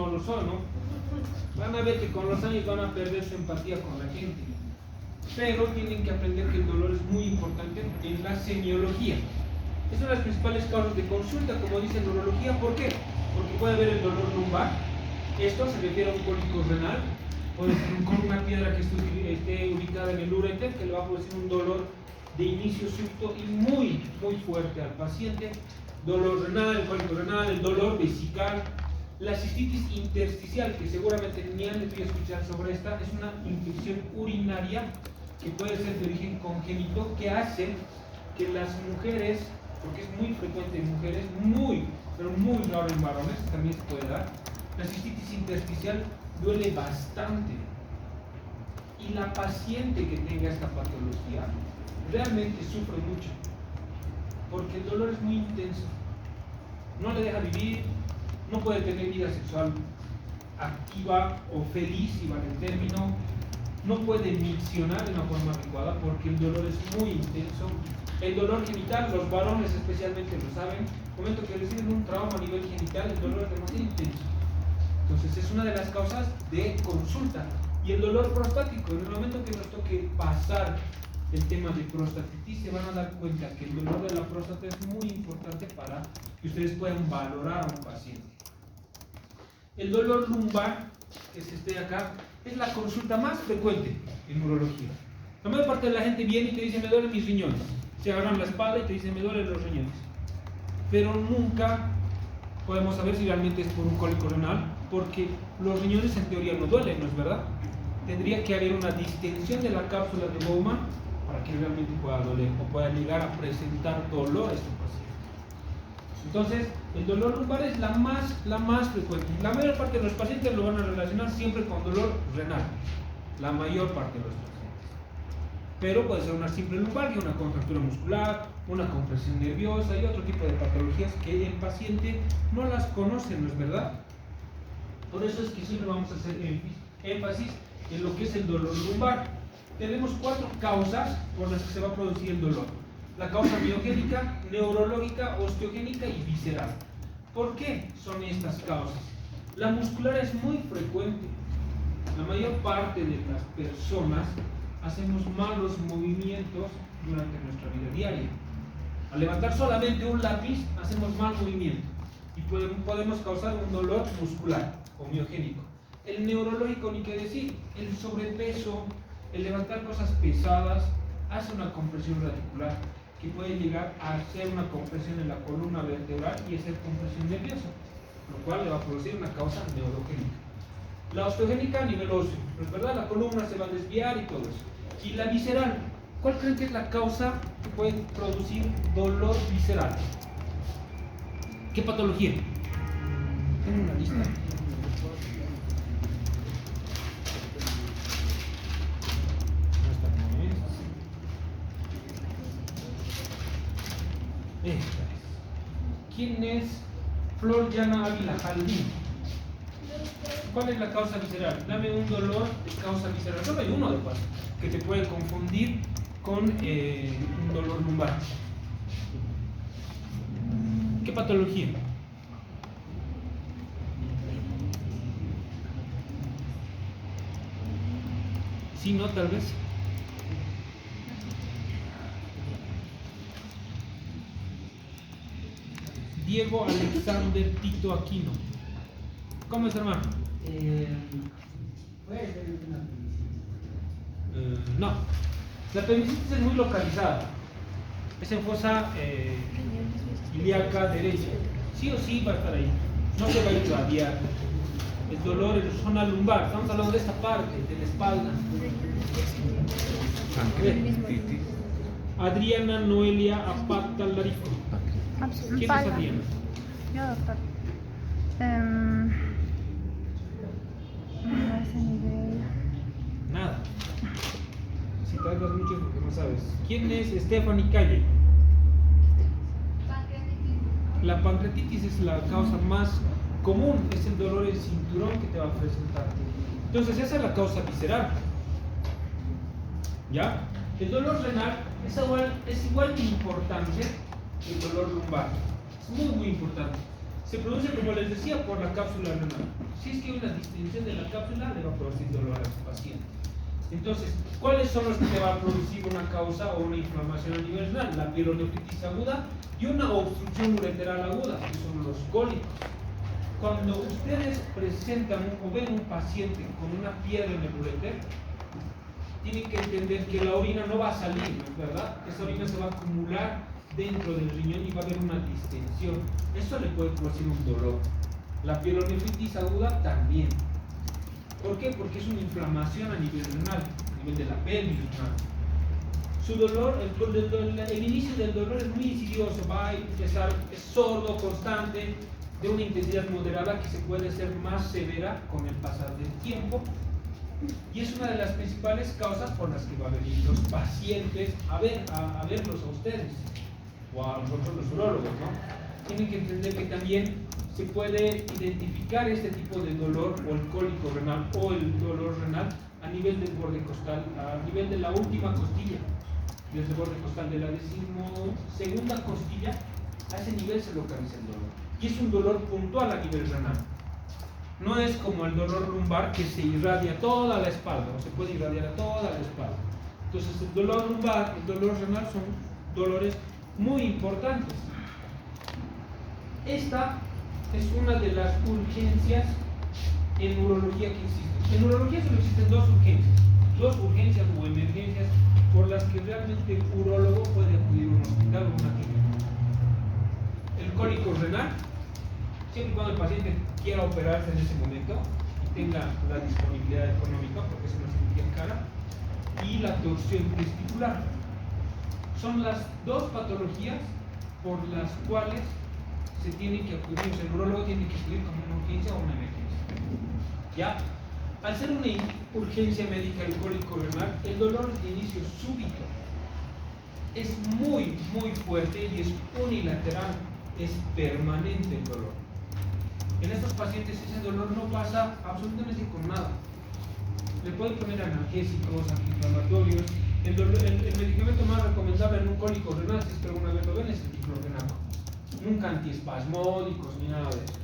no lo son, ¿no? Van a ver que con los años van a perder su empatía con la gente. Pero tienen que aprender que el dolor es muy importante en la semiología. Es una de las principales causas de consulta, como dice en neurología. ¿Por qué? Porque puede haber el dolor lumbar. Esto se refiere a un cólico renal. Puede ser con una piedra que esté ubicada en el uréter, que le va a producir un dolor de inicio súbito y muy fuerte al paciente. Dolor renal, el cólico renal, el dolor vesical. La cistitis intersticial, que seguramente ni han debido escuchar sobre esta, es una infección urinaria que puede ser de origen congénito, que hace que las mujeres, porque es muy frecuente en mujeres, pero muy raro en varones, también se puede dar, la cistitis intersticial duele bastante. Y la paciente que tenga esta patología realmente sufre mucho, porque el dolor es muy intenso, no le deja vivir, no puede tener vida sexual activa o feliz, si vale el término, no puede miccionar de una forma adecuada porque el dolor es muy intenso. El dolor genital, los varones especialmente lo saben, momento que reciben un trauma a nivel genital, el dolor es demasiado intenso. Entonces es una de las causas de consulta. Y el dolor prostático, en el momento que nos toque pasar el tema de prostatitis, se van a dar cuenta que el dolor de la próstata es muy importante para que ustedes puedan valorar a un paciente. El dolor lumbar, que es este de acá, es la consulta más frecuente en neurología. La mayor parte de la gente viene y te dice: me duelen mis riñones. Se agarran la espalda y te dicen: me duelen los riñones. Pero nunca podemos saber si realmente es por un cólico renal, porque los riñones en teoría no duelen, ¿no es verdad? Tendría que haber una distensión de la cápsula de Bowman para que realmente pueda doler o pueda llegar a presentar dolor a este paciente. Entonces, el dolor lumbar es la más frecuente. La mayor parte de los pacientes lo van a relacionar siempre con dolor renal, la mayor parte de los pacientes. Pero puede ser una simple lumbalgia, una contractura muscular, una compresión nerviosa y otro tipo de patologías que el paciente no las conoce, ¿no es verdad? Por eso es que siempre vamos a hacer énfasis en lo que es el dolor lumbar. Tenemos 4 causas por las que se va a producir el dolor: la causa miogénica, neurológica, osteogénica y visceral. ¿Por qué son estas causas? La muscular es muy frecuente. La mayor parte de las personas hacemos malos movimientos durante nuestra vida diaria. Al levantar solamente un lápiz, hacemos mal movimiento y podemos causar un dolor muscular o miogénico. El neurológico, ni qué decir, el sobrepeso, el levantar cosas pesadas, hace una compresión radicular que puede llegar a hacer una compresión en la columna vertebral y hacer compresión nerviosa, lo cual le va a producir una causa neurogénica. La osteogénica a nivel óseo, ¿no es verdad? La columna se va a desviar y todo eso. Y la visceral, ¿cuál creen que es la causa que puede producir dolor visceral? ¿Qué patología? Tengo una lista. Esta es. ¿Quién es Flor Llana Ávila Jaldín? ¿Cuál es la causa visceral? Dame un dolor de causa visceral. Solo hay uno de paso que te puede confundir con un dolor lumbar. ¿Qué patología? Sí, no, tal vez. Diego Alexander Tito Aquino. ¿Cómo es, hermano? Puede ser una No. La apendicitis es muy localizada. Es en fosa ilíaca derecha. Sí o sí va a estar ahí. No se va a irradiar. El dolor en la zona lumbar. Estamos hablando de esta parte, de la espalda. Pancreatitis. Adriana Noelia Apata Larico. ¿Quién es Adriana? Yo, doctor. A ese nivel. Nada. Si tardas mucho es porque no sabes. ¿Quién es Stephanie Calle? La pancreatitis es la causa más común, es el dolor del cinturón que te va a presentar. Entonces esa es la causa visceral. ¿Ya? El dolor renal es igual de importante que el dolor lumbar. Es muy importante. Se produce, como les decía, por la cápsula renal. Si es que hay una distensión de la cápsula, le va a producir dolor a su paciente. Entonces, ¿cuáles son los que te va a producir una causa o una inflamación a nivel renal? La pielonefritis aguda y una obstrucción ureteral aguda, que son los cólicos. Cuando ustedes presentan o ven un paciente con una piedra en el ureter, tienen que entender que la orina no va a salir, ¿no es verdad? Esa orina se va a acumular dentro del riñón y va a haber una distensión. Eso le puede producir un dolor. La pielonefritis aguda también. ¿Por qué? Porque es una inflamación a nivel renal, a nivel de la pelvis renal. Su dolor, el inicio del dolor es muy insidioso, va a empezar, es sordo, constante, de una intensidad moderada que se puede ser más severa con el pasar del tiempo. Y es una de las principales causas por las que van a venir los pacientes a verlos a ustedes, o a nosotros los urólogos, ¿no? Tienen que entender que también se puede identificar este tipo de dolor, o el cólico renal, o el dolor renal, a nivel del borde costal, a nivel de la última costilla, desde el borde costal de la 12ª costilla, a ese nivel se localiza el dolor. Y es un dolor puntual a nivel renal. No es como el dolor lumbar que se irradia a toda la espalda, o se puede irradiar a toda la espalda. Entonces el dolor lumbar, el dolor renal son dolores muy importantes. Esta es una de las urgencias en urología que existen. En urología solo existen dos urgencias o emergencias por las que realmente el urólogo puede acudir a un hospital o una clínica. El cólico renal, siempre y cuando el paciente quiera operarse en ese momento y tenga la disponibilidad económica, porque es una cirugía cara, y la torsión testicular. Son las dos patologías por las cuales se tiene que acudir, o sea, el urólogo tiene que acudir como una urgencia o una emergencia. ¿Ya? Al ser una urgencia médica el cólico renal, el dolor de inicio súbito es muy, muy fuerte y es unilateral, es permanente el dolor. En estos pacientes ese dolor no pasa absolutamente con nada. Le pueden poner analgésicos, antiinflamatorios. El medicamento más recomendable en un cólico renal, si es que alguna vez lo ven, es el diclofenaco. Nunca antiespasmódicos ni nada de eso.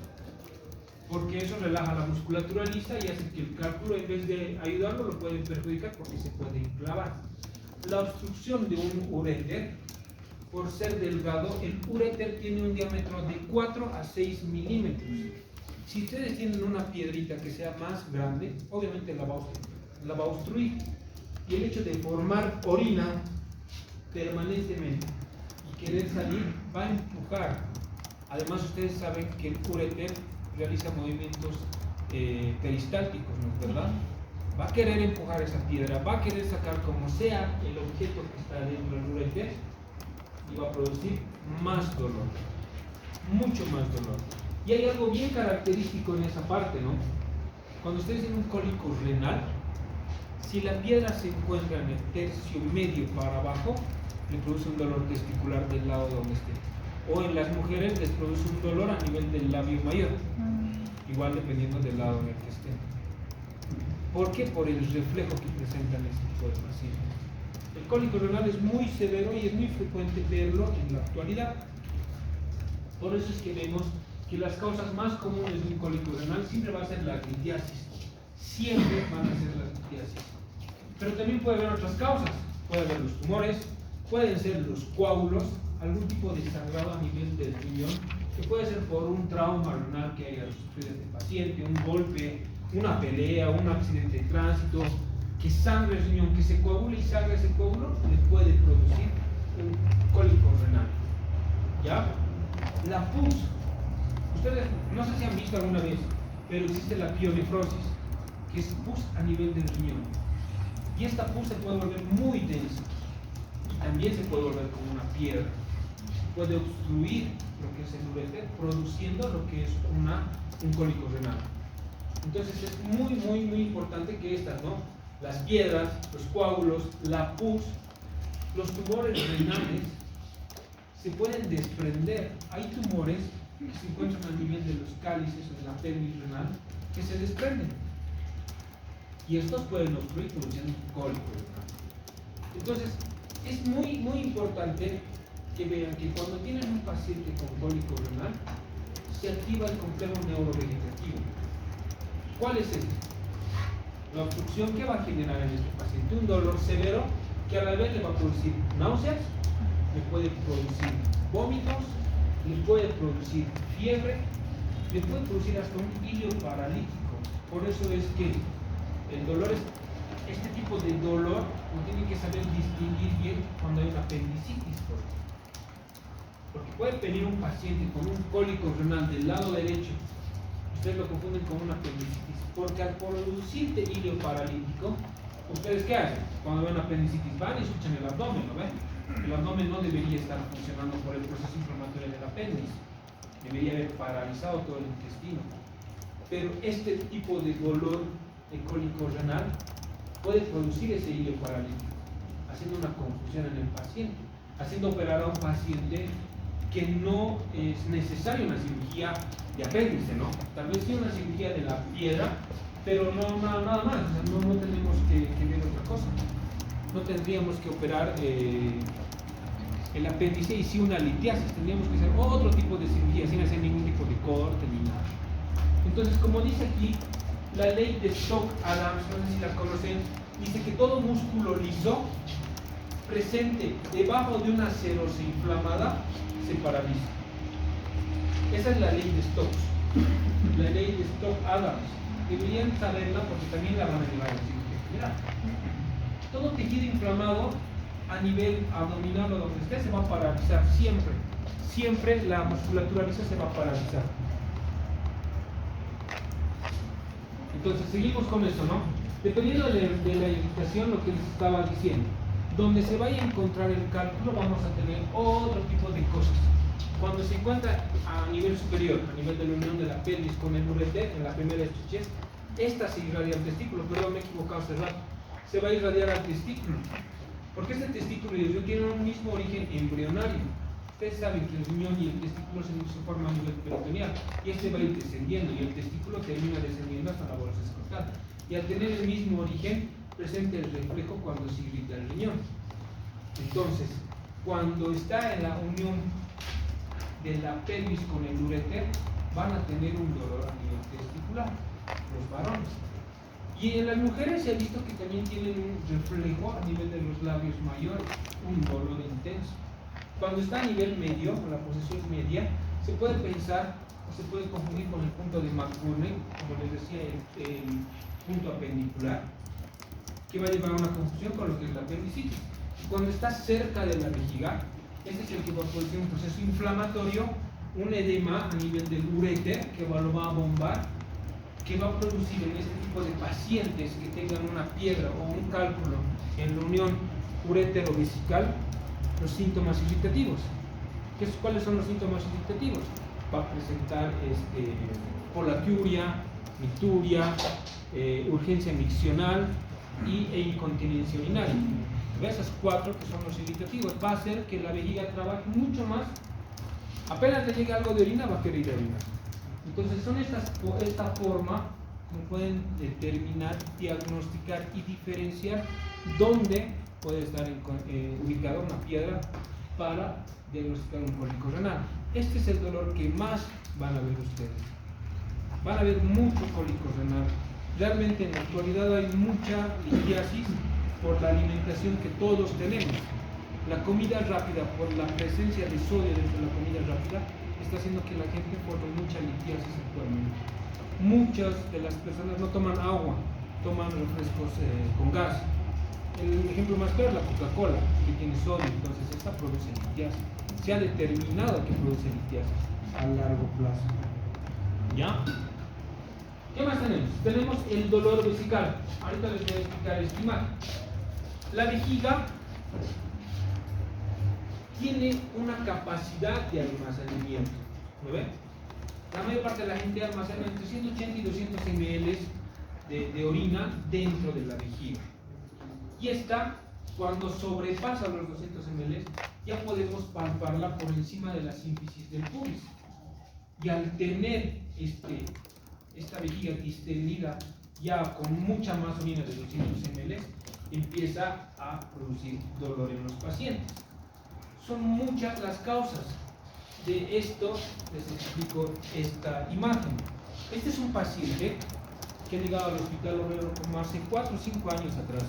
Porque eso relaja la musculatura lisa y hace que el cálculo, en vez de ayudarlo, lo puede perjudicar porque se puede clavar. La obstrucción de un uréter, por ser delgado, el uréter tiene un diámetro de 4 a 6 milímetros. Si ustedes tienen una piedrita que sea más grande, obviamente la va a obstruir. Y el hecho de formar orina permanentemente y querer salir va a empujar. Además, ustedes saben que el uréter realiza movimientos peristálticos, ¿no es verdad? Va a querer empujar esa piedra, va a querer sacar como sea el objeto que está dentro del uréter y va a producir más dolor, mucho más dolor. Y hay algo bien característico en esa parte, ¿no? Cuando ustedes tienen un cólico renal, si la piedra se encuentra en el tercio medio para abajo, le produce un dolor testicular del lado donde esté. O en las mujeres les produce un dolor a nivel del labio mayor, igual dependiendo del lado en el que estén. ¿Por qué? Por el reflejo que presentan este tipo de pacientes. El cólico renal es muy severo y es muy frecuente verlo en la actualidad. Por eso es que vemos que las causas más comunes de un cólico renal siempre va a ser la litiasis. Siempre van a ser las litiasis. Pero también puede haber otras causas. Puede haber los tumores, pueden ser los coágulos, algún tipo de sangrado a nivel del riñón, que puede ser por un trauma renal que haya sufrido este paciente, un golpe, una pelea, un accidente de tránsito, que sangre el riñón, que se coagule y sangre ese coágulo, le puede producir un cólico renal. ¿Ya? La pus. Ustedes no sé si han visto alguna vez, pero existe la pielonefrosis, que es pus a nivel del riñón. Y esta pus se puede volver muy densa y también se puede volver como una piedra. Puede obstruir lo que es el uréter, produciendo lo que es un cólico renal. Entonces es muy, muy, muy importante que estas, ¿no? Las piedras, los coágulos, la pus, los tumores renales se pueden desprender. Hay tumores que se encuentran a nivel de los cálices o de la pelvis renal que se desprenden. Y estos pueden obstruir produciendo un cólico renal. Entonces, es muy, muy importante que vean que cuando tienen un paciente con cólico renal, se activa el complejo neurovegetativo. ¿Cuál es este? La obstrucción que va a generar en este paciente un dolor severo que a la vez le va a producir náuseas, le puede producir vómitos, le puede producir fiebre, le puede producir hasta un hilo paralítico. Por eso es que el dolor es, este tipo de dolor uno tiene que saber distinguir bien cuando hay una apendicitis. Porque puede venir un paciente con un cólico renal del lado derecho, ustedes lo confunden con una apendicitis, porque al producirte hilo paralítico, ¿ustedes qué hacen? Cuando ven apendicitis van y escuchan el abdomen, ¿no ven? El abdomen no debería estar funcionando por el proceso inflamatorio del apéndice, debería haber paralizado todo el intestino. Pero este tipo de dolor de cólico renal puede producir ese hilo paralítico, haciendo una confusión en el paciente, haciendo operar a un paciente que no es necesaria una cirugía de apéndice, ¿no? Tal vez sí una cirugía de la piedra, pero no nada más, o sea, no tenemos que ver otra cosa. No tendríamos que operar el apéndice y sí una litiasis, tendríamos que hacer otro tipo de cirugía sin hacer ningún tipo de corte ni nada. Entonces, como dice aquí, la ley de Stokes-Adams, no sé si la conocen, dice que todo músculo liso presente debajo de una serosa inflamada se paraliza. Esa es la ley de Stokes, la ley de Stokes-Adams. Deberían saberla porque también la van a llevar a la cirugía general. Todo tejido inflamado a nivel abdominal o donde esté se va a paralizar siempre. Siempre la musculatura lisa se va a paralizar. Entonces seguimos con eso, ¿no? Dependiendo de la irritación, lo que les estaba diciendo, donde se vaya a encontrar el cálculo vamos a tener otro tipo de cosas. Cuando se encuentra a nivel superior, a nivel de la unión del apéndice con el ureter, en la primera estrechez, esta se irradia al testículo, perdón, me he equivocado hace rato, se va a irradiar al testículo, porque este testículo y el riñón tienen un mismo origen embrionario. Ustedes saben que el riñón y el testículo se forman a nivel peritoneal, y este va a ir descendiendo, y el testículo termina descendiendo hasta la bolsa escrotal. Y al tener el mismo origen, presenta el reflejo cuando se irrita el riñón. Entonces, cuando está en la unión de la pelvis con el ureter, van a tener un dolor a nivel testicular, los varones. Y en las mujeres se ha visto que también tienen un reflejo a nivel de los labios mayores, un dolor intenso. Cuando está a nivel medio, con la posición media, se puede pensar o se puede confundir con el punto de McBurney, como les decía, el punto apendicular, que va a llevar a una confusión con lo que es la apendicitis. Cuando está cerca de la vejiga, este es el que va a producir un proceso inflamatorio, un edema a nivel del uréter que lo va a bombar, que va a producir en este tipo de pacientes que tengan una piedra o un cálculo en la unión urétero-vesical, los síntomas irritativos. ¿Cuáles son los síntomas irritativos? Va a presentar polaquiuria, micturia, urgencia miccional e incontinencia urinaria. Esas cuatro que son los irritativos, va a hacer que la vejiga trabaje mucho más. Apenas le llegue algo de orina, va a querer ir a orinar. Entonces son esta forma como pueden determinar, diagnosticar y diferenciar dónde puede estar ubicada una piedra para diagnosticar un cólico renal. Este es el dolor que más van a ver ustedes. Van a ver mucho cólico renal. Realmente en la actualidad hay mucha litiasis por la alimentación que todos tenemos. La comida rápida, por la presencia de sodio dentro de la comida rápida, está haciendo que la gente forme mucha litiasis actualmente. Muchas de las personas no toman agua, toman refrescos con gas. El ejemplo más claro es la Coca-Cola, que tiene sodio, entonces esta produce litiasis. Se ha determinado que produce litiasis a largo plazo. ¿Ya? ¿Qué más tenemos? Tenemos el dolor vesical. Ahorita les voy a explicar esta imagen. La vejiga tiene una capacidad de almacenamiento. ¿Lo ven? La mayor parte de la gente almacena entre 180 y 200 ml de orina dentro de la vejiga. Y esta, cuando sobrepasa los 200 ml, ya podemos palparla por encima de la sínfisis del pubis. Y al tener esta vejiga distendida ya con mucha más orina de 200 ml, empieza a producir dolor en los pacientes. Son muchas las causas. de esto les explico esta imagen. Este es un paciente que ha llegado al hospital obrero como hace 4 o 5 años atrás.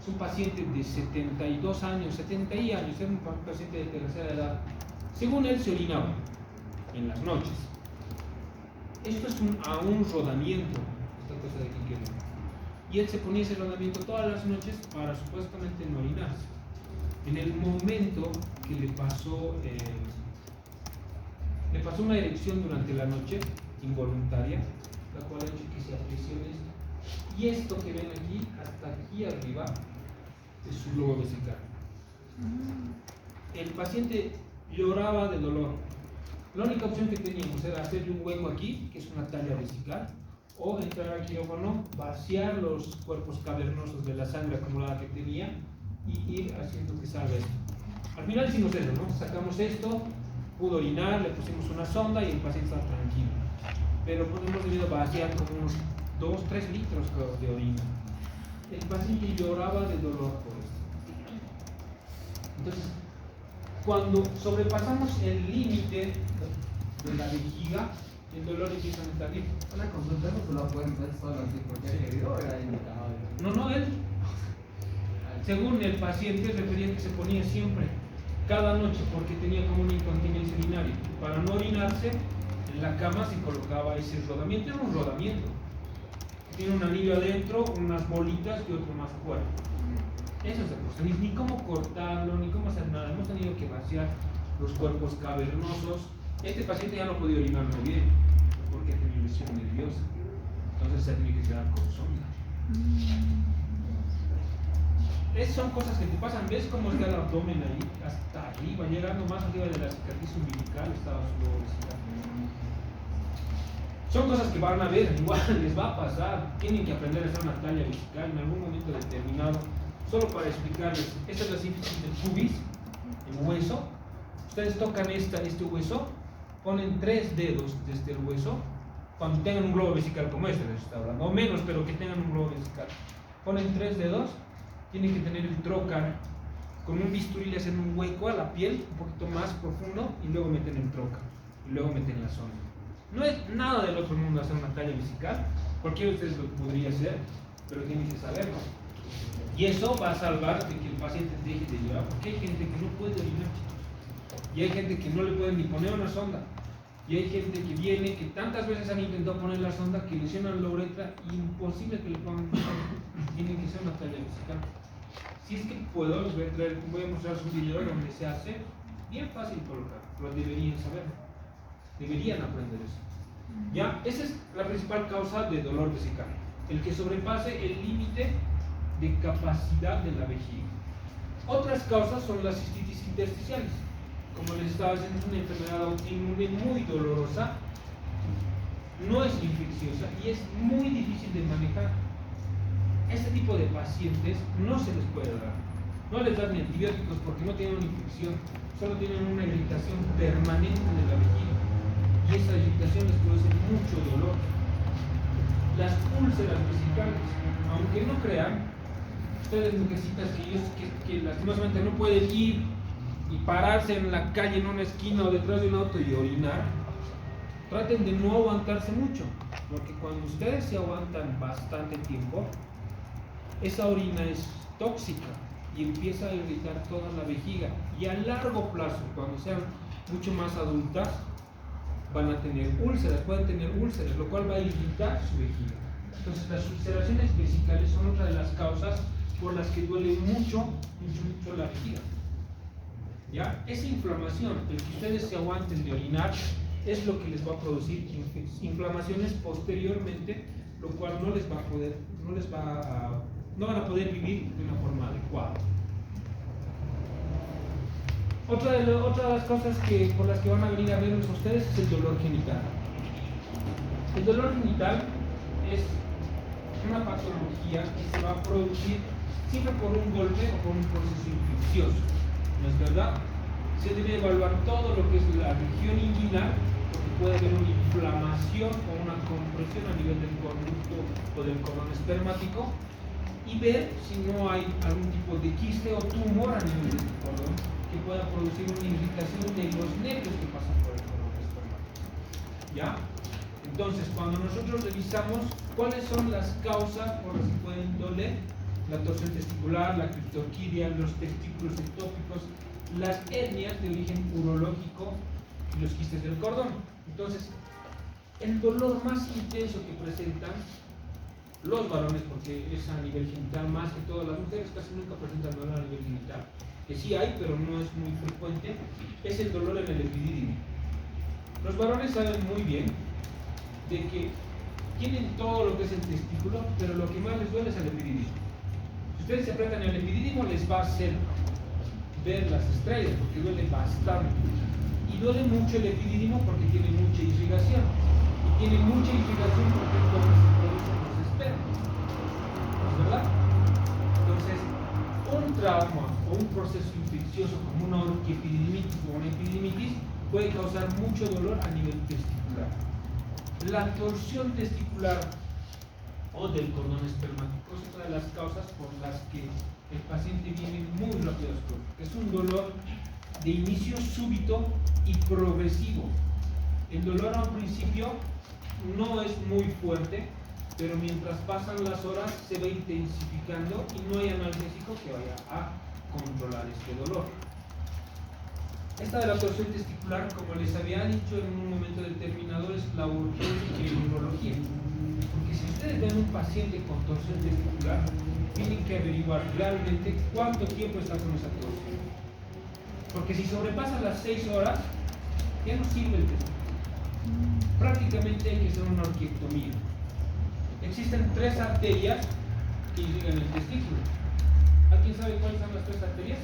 Es un paciente de 72 años, 70 años, era un paciente de tercera edad. Según él se orinaba en las noches. Esto es un rodamiento, esta cosa de aquí que ven. Y él se ponía ese rodamiento todas las noches para supuestamente no orinarse. En el momento que le pasó una erección durante la noche, involuntaria, la cual ha hecho que se apresione esto. Y esto que ven aquí, hasta aquí arriba, es su globo vesical. El paciente lloraba de dolor. La única opción que teníamos era hacerle un hueco aquí, que es una talla vesical, o entrar al quirófano, vaciar los cuerpos cavernosos de la sangre acumulada que tenía y ir haciendo que salga esto. Al final hicimos eso, ¿no? Sacamos esto, pudo orinar, le pusimos una sonda y el paciente está tranquilo. Pero hemos debido vaciar como unos 2-3 litros de orina. El paciente lloraba de dolor por esto. Entonces, cuando sobrepasamos el límite de la vejiga, el dolor empieza a aumentar. Una consulta, ¿no se lo pueden hacer solo así porque ha querido o era indicado? No, él. Según el paciente, refería que se ponía siempre, cada noche, porque tenía como una incontinencia urinaria. Para no orinarse, en la cama se colocaba ese rodamiento. Era un rodamiento. Tiene un anillo adentro, unas bolitas y otro más fuerte. Eso es la cosa. Ni cómo cortarlo, ni cómo hacer nada. Hemos tenido que vaciar los cuerpos cavernosos. Este paciente ya no podía orinar muy bien, porque tenía lesión nerviosa. Entonces se tiene que quedar con sonda. Son cosas que te pasan. ¿Ves cómo está el abdomen ahí? Hasta arriba, llegando más arriba de la cicatriz umbilical, estaba su globo vesical. Son cosas que van a ver, igual les va a pasar. Tienen que aprender a hacer una talla vesical en algún momento determinado. Solo para explicarles, esta es la síntesis del pubis, el hueso. Ustedes tocan este hueso, ponen 3 dedos desde el hueso, cuando tengan un globo vesical como este, les está hablando, o menos, pero que tengan un globo vesical. Ponen 3 dedos, tienen que tener el trocar, con un bisturí le hacen un hueco a la piel, un poquito más profundo, y luego meten el trocar, y luego meten la sonda. No es nada del otro mundo hacer una talla vesical, cualquiera de ustedes lo podría hacer, pero tienen que saberlo. Y eso va a salvar de que el paciente deje de llorar, porque hay gente que no puede orinar, y hay gente que no le pueden ni poner una sonda, y hay gente que viene, que tantas veces han intentado poner la sonda, que lesionan la uretra, imposible que le pongan una sonda. Tiene que ser una talla vesical. Si es que puedo, les voy a mostrar un video donde se hace bien fácil colocar, pero deberían saberlo, deberían aprender eso. ¿Ya? Esa es la principal causa de dolor vesical, el que sobrepase el límite de capacidad de la vejiga. Otras causas son las cistitis intersticiales. Como les estaba diciendo, es una enfermedad autoinmune muy dolorosa, no es infecciosa y es muy difícil de manejar. Este tipo de pacientes no se les puede dar. No les dan ni antibióticos porque no tienen una infección, solo tienen una irritación permanente de la vejiga. Y esa irritación les produce mucho dolor. Las úlceras vesicales, aunque no crean, ustedes necesitan que lastimosamente no pueden ir y pararse en la calle, en una esquina o detrás de un auto y orinar, traten de no aguantarse mucho, porque cuando ustedes se aguantan bastante tiempo, esa orina es tóxica y empieza a irritar toda la vejiga, y a largo plazo, cuando sean mucho más adultas, van a tener úlceras, pueden tener úlceras, lo cual va a irritar su vejiga. Entonces las ulceraciones vesicales son otra de las causas por las que duele mucho la vejiga. ¿Ya? Esa inflamación, el que ustedes se aguanten de orinar, es lo que les va a producir inflamaciones posteriormente, lo cual no van a poder vivir de una forma adecuada. Otra de las cosas por las que van a venir a verlos ustedes es el dolor genital. El dolor genital es una patología que se va a producir siempre por un golpe o por un proceso infeccioso. ¿No es verdad? Se debe evaluar todo lo que es la región inguinal, porque puede haber una inflamación o una compresión a nivel del conducto o del cordón espermático, y ver si no hay algún tipo de quiste o tumor a nivel de este cordón que pueda producir una irritación de los nervios que pasan por el cordón espermático. ¿Ya? Entonces, cuando nosotros revisamos cuáles son las causas por las que pueden doler la torsión testicular, la criptorquidia, los testículos ectópicos, las hernias de origen urológico y los quistes del cordón. Entonces, el dolor más intenso que presentan los varones, porque es a nivel genital más que todas las mujeres, casi nunca presentan dolor a nivel genital, que sí hay, pero no es muy frecuente, es el dolor en el epidídimo. Los varones saben muy bien de que tienen todo lo que es el testículo, pero lo que más les duele es el epidídimo. Si ustedes se apretan el epidídimo, les va a hacer ver las estrellas, porque duele bastante. Y duele mucho el epidídimo porque tiene mucha irrigación. Y tiene mucha irrigación porque entonces se producen los espermas. ¿No es verdad? Entonces, un trauma o un proceso infeccioso como una orquiepididimitis o una epididimitis puede causar mucho dolor a nivel testicular. La torsión testicular o del cordón espermático es una de las causas por las que el paciente viene muy rápido a esto. Es un dolor de inicio súbito y progresivo. El dolor a un principio no es muy fuerte, pero mientras pasan las horas se va intensificando y no hay analgésico que vaya a controlar este dolor. Esta de la torsión testicular, como les había dicho en un momento determinado, es la urgencia y la urología. Porque si ustedes ven un paciente con torsión testicular, tienen que averiguar realmente cuánto tiempo está con esa torsión. Porque si sobrepasan las 6 horas, ya no sirve el testículo. Prácticamente hay que hacer una orquiectomía. Existen 3 arterias que irrigan el testículo. ¿Alguien sabe cuáles son las 3 arterias?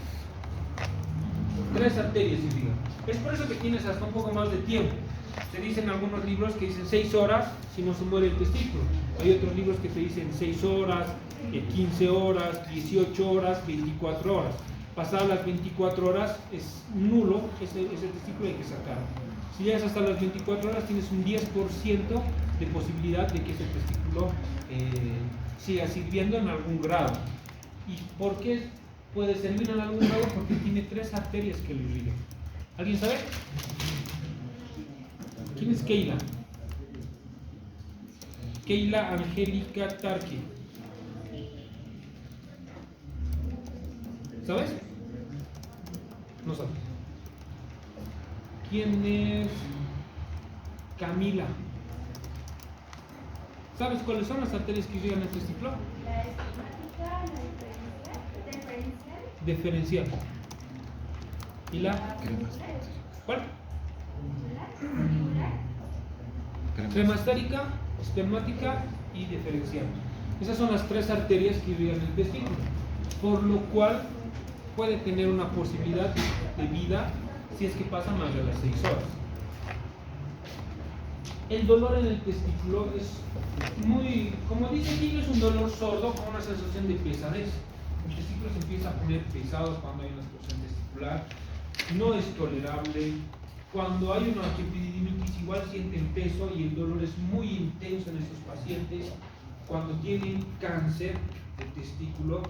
3 arterias irrigan. Es por eso que tienes hasta un poco más de tiempo. Se dicen algunos libros que dicen 6 horas si no se muere el testículo. Hay otros libros que te dicen 6 horas, 15 horas, 18 horas, 24 horas. Pasadas las 24 horas es nulo, ese testículo hay que sacarlo. Si llegas hasta las 24 horas tienes un 10% de posibilidad de que ese testículo siga sirviendo en algún grado. ¿Y por qué puede servir en algún grado? Porque tiene 3 arterias que lo irrigan. ¿Alguien sabe? ¿Quién es Keila? Keila Angélica Tarque. ¿Sabes? No sabes. ¿Quién es Camila? ¿Sabes cuáles son las arterias que irrigan el testículo? La esquemática, la diferencial. Diferencial. ¿Y la? ¿Cuál? Cremastérica, espermática y diferencial. Esas son las 3 arterias que irrigan el testículo, por lo cual puede tener una posibilidad de vida si es que pasa más de las 6 horas. El dolor en el testículo es muy, como dice aquí, no es un dolor sordo con una sensación de pesadez. El testículo se empieza a poner pesado cuando hay una torsión testicular, no es tolerable. Cuando hay una epididimitis igual sienten peso y el dolor es muy intenso en estos pacientes. Cuando tienen cáncer de testículo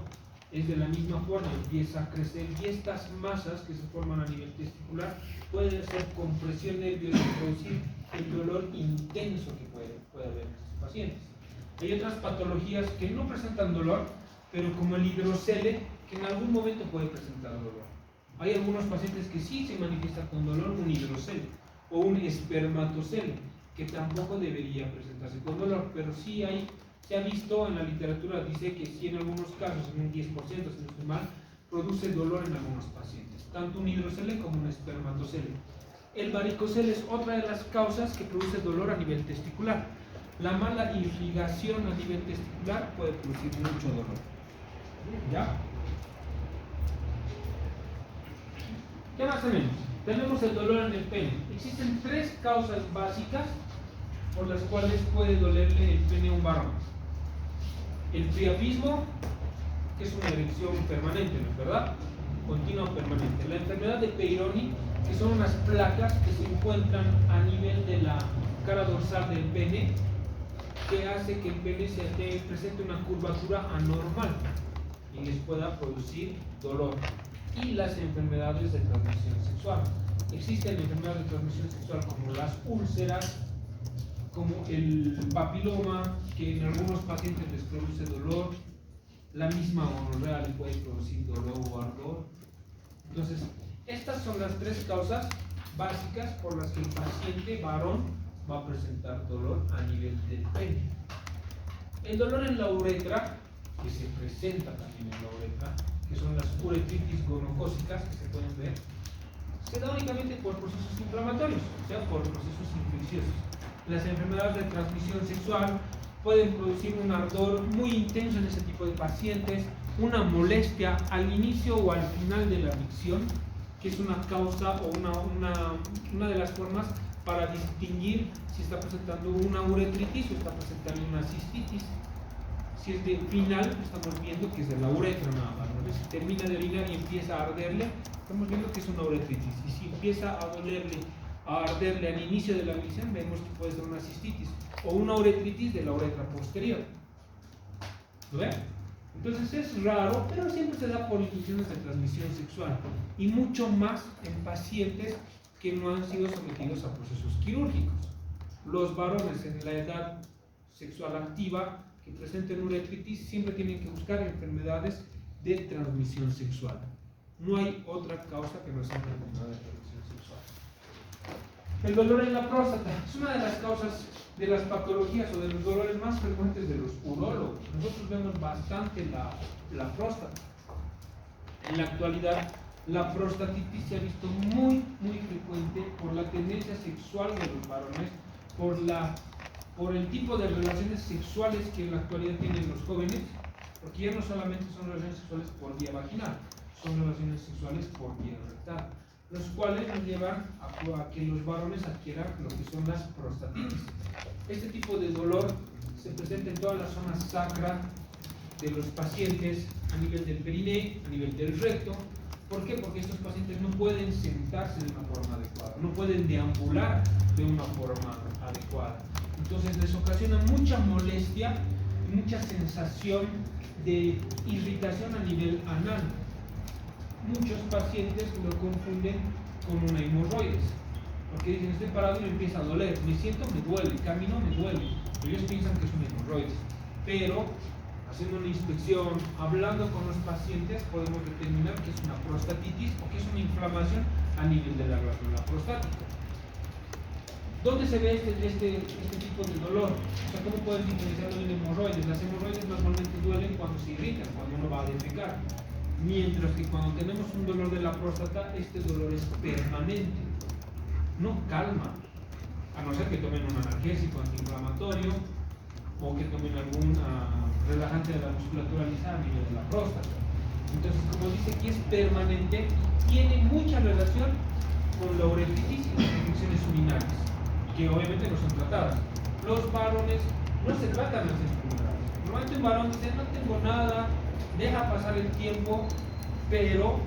es de la misma forma, empieza a crecer y estas masas que se forman a nivel testicular pueden hacer compresión nerviosa y producir el dolor intenso que puede haber en estos pacientes. Hay otras patologías que no presentan dolor, pero como el hidrocele, que en algún momento puede presentar dolor. Hay algunos pacientes que sí se manifiesta con dolor un hidrocele o un espermatocele, que tampoco debería presentarse con dolor, pero sí se ha visto en la literatura, dice que sí en algunos casos, en un 10%, si no estoy mal, produce dolor en algunos pacientes, tanto un hidrocele como un espermatocele. El varicocele es otra de las causas que produce dolor a nivel testicular. La mala irrigación a nivel testicular puede producir mucho dolor. ¿Ya? ¿Qué más tenemos? Tenemos el dolor en el pene. Existen 3 causas básicas por las cuales puede dolerle el pene a un varón. El priapismo, que es una erección permanente, ¿no es verdad? Continua permanente. La enfermedad de Peyronie, que son unas placas que se encuentran a nivel de la cara dorsal del pene que hace que el pene presente una curvatura anormal y les pueda producir dolor. Y las enfermedades de transmisión sexual. Existen enfermedades de transmisión sexual como las úlceras, como el papiloma, que en algunos pacientes les produce dolor. La misma gonorrea le puede producir dolor o ardor. Entonces, estas son las tres causas básicas por las que el paciente varón va a presentar dolor a nivel del pene. El dolor en la uretra, que se presenta también en la uretra, que son las uretritis gonocócicas que se pueden ver, se da únicamente por procesos inflamatorios, o sea, por procesos infecciosos. Las enfermedades de transmisión sexual pueden producir un ardor muy intenso en ese tipo de pacientes, una molestia al inicio o al final de la micción, que es una causa o una de las formas para distinguir si está presentando una uretritis o está presentando una cistitis. Si es de final, estamos viendo que es de la uretra nada más, ¿no? Si termina de orinar y empieza a arderle, estamos viendo que es una uretritis. Y si empieza a dolerle, a arderle al inicio de la micción, vemos que puede ser una cistitis o una uretritis de la uretra posterior. ¿Lo ven? Entonces es raro, pero siempre se da por infecciones de transmisión sexual y mucho más en pacientes que no han sido sometidos a procesos quirúrgicos. Los varones en la edad sexual activa que presenten uretritis siempre tienen que buscar enfermedades de transmisión sexual. No hay otra causa que no sea una enfermedad de transmisión sexual. El dolor en la próstata es una de las causas de las patologías o de los dolores más frecuentes de los urólogos. Nosotros vemos bastante la próstata. En la actualidad, la prostatitis se ha visto muy frecuente por la tendencia sexual de los varones, por el tipo de relaciones sexuales que en la actualidad tienen los jóvenes, porque ya no solamente son relaciones sexuales por vía vaginal, son relaciones sexuales por vía rectal, los cuales nos llevan a que los varones adquieran lo que son las prostatitis. Este tipo de dolor se presenta en toda la zona sacra de los pacientes, a nivel del periné, a nivel del recto. ¿Por qué? Porque estos pacientes no pueden sentarse de una forma adecuada, no pueden deambular de una forma adecuada. Entonces les ocasiona mucha molestia, mucha sensación de irritación a nivel anal. Muchos pacientes lo confunden con una hemorroides, porque dicen, estoy parado y me empieza a doler, me siento, me duele, camino, me duele. Ellos piensan que es una hemorroides, pero haciendo una inspección, hablando con los pacientes, podemos determinar que es una prostatitis o que es una inflamación a nivel de la glándula prostática. ¿Dónde se ve este tipo de dolor? O sea, ¿cómo pueden diferenciarlo de hemorroides? Las hemorroides normalmente duelen cuando se irritan, cuando uno va a defecar. Mientras que cuando tenemos un dolor de la próstata, este dolor es permanente, no calma, a no ser que tomen un analgésico antiinflamatorio o que tomen algún relajante de la musculatura lisa a nivel de la próstata. Entonces, como dice aquí, es permanente, tiene mucha relación con la uretritis y las infecciones urinarias, que obviamente no son tratadas. Los varones no se tratan las enfermedades. Normalmente un varón dice, no tengo nada, deja pasar el tiempo, pero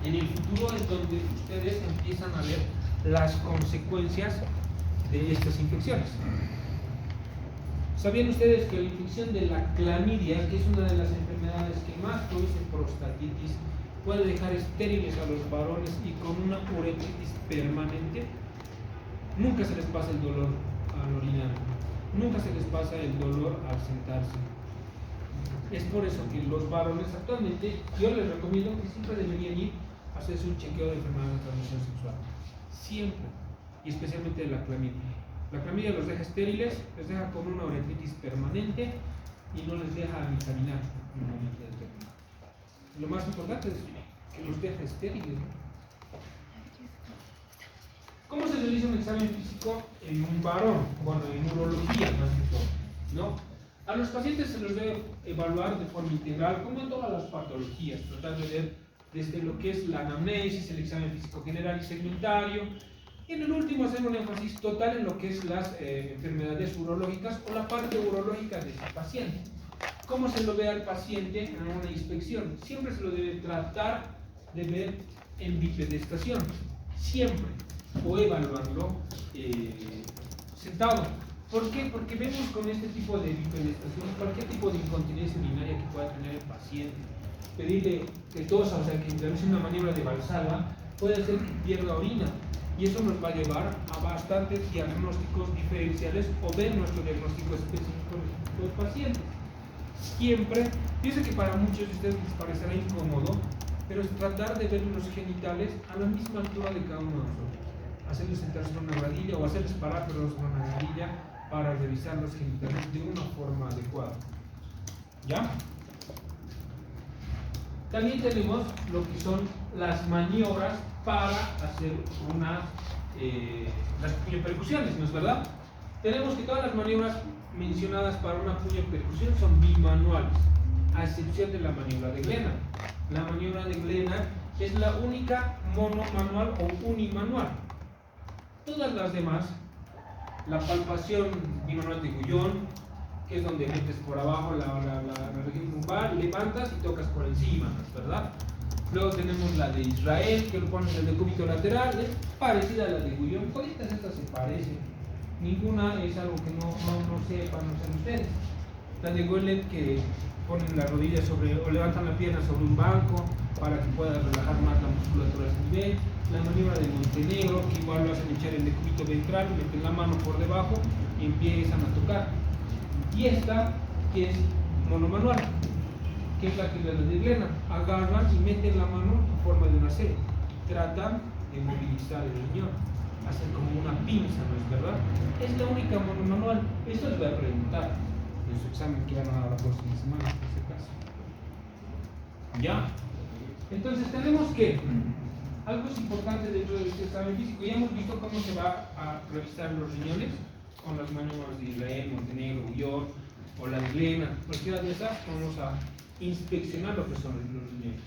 en el futuro es donde ustedes empiezan a ver las consecuencias de estas infecciones. ¿Sabían ustedes que la infección de la clamidia, que es una de las enfermedades que más produce prostatitis, puede dejar estériles a los varones y con una uretritis permanente? Nunca se les pasa el dolor al orinar, nunca se les pasa el dolor al sentarse. Es por eso que los varones actualmente, yo les recomiendo que siempre deberían ir a hacerse un chequeo de enfermedades de transmisión sexual. Siempre, y especialmente de la clamidia. La clamidia los deja estériles, les deja con una uretritis permanente y no les deja ni caminar en un momento determinado. Lo más importante es que los deja estériles, ¿no? ¿Cómo se realiza un examen físico en un varón? Bueno, en urología más que todo, ¿no? A los pacientes se los debe evaluar de forma integral, como en todas las patologías, tratar de ver desde lo que es la anamnesis, el examen físico general y segmentario, y en el último hacer un énfasis total en lo que es las enfermedades urológicas o la parte urológica de ese paciente. ¿Cómo se lo ve al paciente en una inspección? Siempre se lo debe tratar de ver en bipedestación, siempre, o evaluarlo sentado. ¿Por qué? Porque vemos con este tipo de hiperestación, cualquier tipo de incontinencia urinaria que pueda tener el paciente, pedirle que tosa, o sea, que realice una maniobra de Valsalva, puede hacer que pierda orina. Y eso nos va a llevar a bastantes diagnósticos diferenciales o ver nuestro diagnóstico específico de los pacientes. Siempre, yo sé que para muchos de ustedes les parecerá incómodo, pero es tratar de ver los genitales a la misma altura de cada uno de nosotros. Hacerles sentarse en una gradilla o hacerles parar en una gradilla para revisar los genitales de una forma adecuada. ¿Ya? También tenemos lo que son las maniobras para hacer las puño-percusiones, ¿no es verdad? Tenemos que todas las maniobras mencionadas para una puño-percusión son bimanuales, a excepción de la maniobra de Glenn. La maniobra de Glenn es la única monomanual o unimanual. Todas las demás, la palpación bimanual de Guyon, que es donde metes por abajo la región lumbar, levantas y tocas por encima, ¿no es verdad? Luego tenemos la de Israel, que lo pones en el decúbito lateral, es parecida a la de Guyon. Todas estas se parecen. Ninguna es algo que no sepan ustedes. La de Goelet, que ponen la rodilla sobre, o levantan la pierna sobre un banco para que puedas relajar más la musculatura a ese nivel. La maniobra de Montenegro, que igual lo hacen echar el decúbito ventral, meten la mano por debajo y empiezan a tocar. Y esta, que es monomanual, que es la que les de Glenn, agarran y meten la mano en forma de una C. Tratan de movilizar el riñón, hacen como una pinza, ¿no es verdad? Es la única monomanual. Esto les voy a preguntar en su examen que van a dar la próxima semana, en este caso. ¿Ya? Entonces tenemos que, algo es importante dentro de este examen físico, ya hemos visto cómo se va a revisar los riñones con las maniobras de Israel, Montenegro, Guyon o la de Glenn. Cualquiera de esas vamos a inspeccionar lo que son los riñones.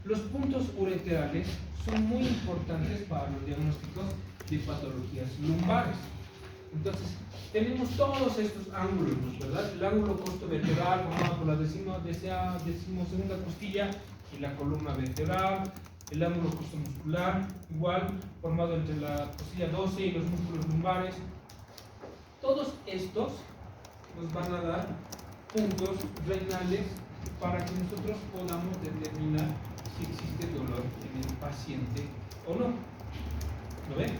Los puntos ureterales son muy importantes para los diagnósticos de patologías lumbares. Entonces, tenemos todos estos ángulos, ¿verdad? El ángulo costovertebral formado por la decimosegunda costilla y la columna vertebral, el ángulo costomuscular, igual formado entre la costilla 12 y los músculos lumbares. Todos estos nos van a dar puntos renales para que nosotros podamos determinar si existe dolor en el paciente o no. ¿Lo ven?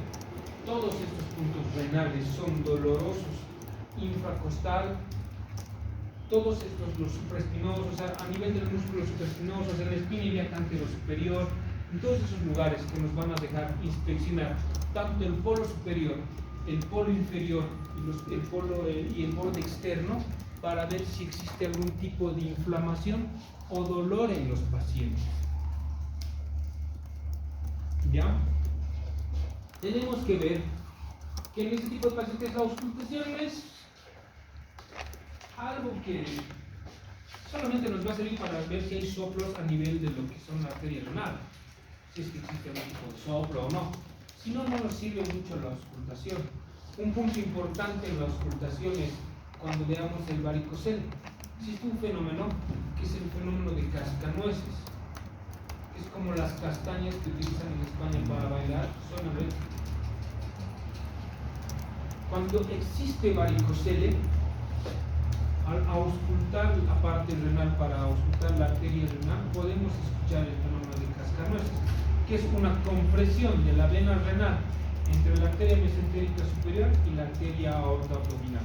Todos estos puntos renales son dolorosos, infracostal, todos estos, los supraespinosos, o sea, a nivel del músculo supraespinoso, en la espina ilíaca anterosuperior, en todos esos lugares que nos van a dejar inspeccionar tanto el polo superior, el polo inferior y el borde externo, para ver si existe algún tipo de inflamación o dolor en los pacientes. ¿Ya? Tenemos que ver que en este tipo de pacientes la auscultación es algo que solamente nos va a servir para ver si hay soplos a nivel de lo que son la arteria renal, si es que existe algún tipo de soplo o no. Si no, no nos sirve mucho la auscultación. Un punto importante en la auscultación es cuando veamos el varicocele. Existe un fenómeno que es el fenómeno de cascanueces. Es como las castañas que utilizan en España para bailar, suena bien. Cuando existe varicocele, al auscultar la parte renal para auscultar la arteria renal, podemos escuchar el fenómeno de cascanueces, que es una compresión de la vena renal entre la arteria mesentérica superior y la arteria aorta abdominal.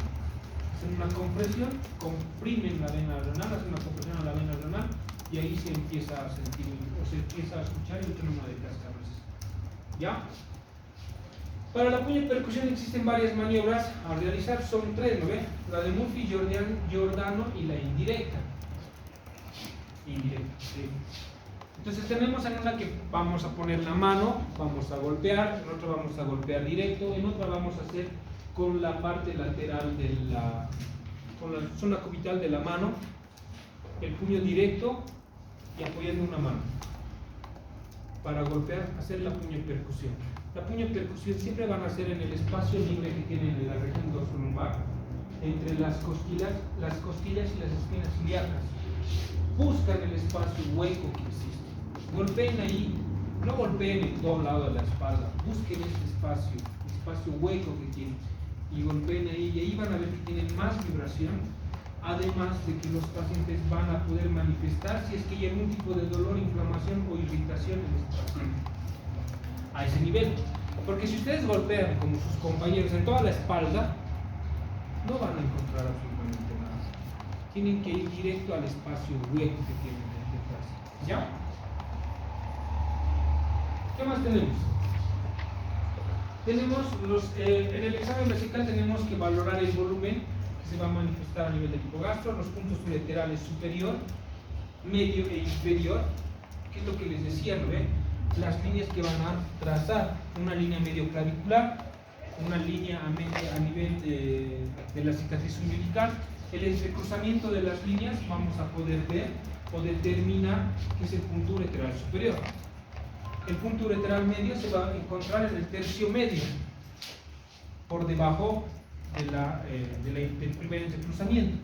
Hacen una compresión, comprimen la vena renal, hacen una compresión a la vena renal y ahí se empieza a sentir o se empieza a escuchar el fenómeno de cascanueces. ¿Ya? Para la puño-percusión existen varias maniobras a realizar, son tres, ¿no ve? La de Murphy, Giordano y la indirecta. Sí. Entonces tenemos en una que vamos a poner la mano, vamos a golpear, en otra vamos a golpear directo, en otra vamos a hacer con la parte lateral con la zona cubital de la mano, el puño directo y apoyando una mano para golpear, hacer la puño-percusión. La puño-percusión siempre van a ser en el espacio libre que tienen en la región dorsolumbar, entre las costillas y las espinas ilíacas. Buscan el espacio hueco que existe. Golpeen ahí, no golpeen en todo lado de la espalda, busquen este espacio hueco que tienen. y golpeen ahí, y ahí van a ver que tienen más vibración, además de que los pacientes van a poder manifestar si es que hay algún tipo de dolor, inflamación o irritación en este paciente a ese nivel. Porque si ustedes golpean como sus compañeros en toda la espalda, no van a encontrar absolutamente nada. Tienen que ir directo al espacio hueco que tienen detrás. ¿Ya? ¿Qué más tenemos? En el examen vesical tenemos que valorar el volumen que se va a manifestar a nivel del hipogastro, los puntos ureterales superior, medio e inferior, que es lo que les decía, ¿no ven? Las líneas que van a trazar, una línea medio clavicular, una línea a nivel de la cicatriz umbilical. El entrecruzamiento de las líneas vamos a poder ver o determinar que es el punto ureteral superior. El punto ureteral medio se va a encontrar en el tercio medio, por debajo del primer entrecruzamiento.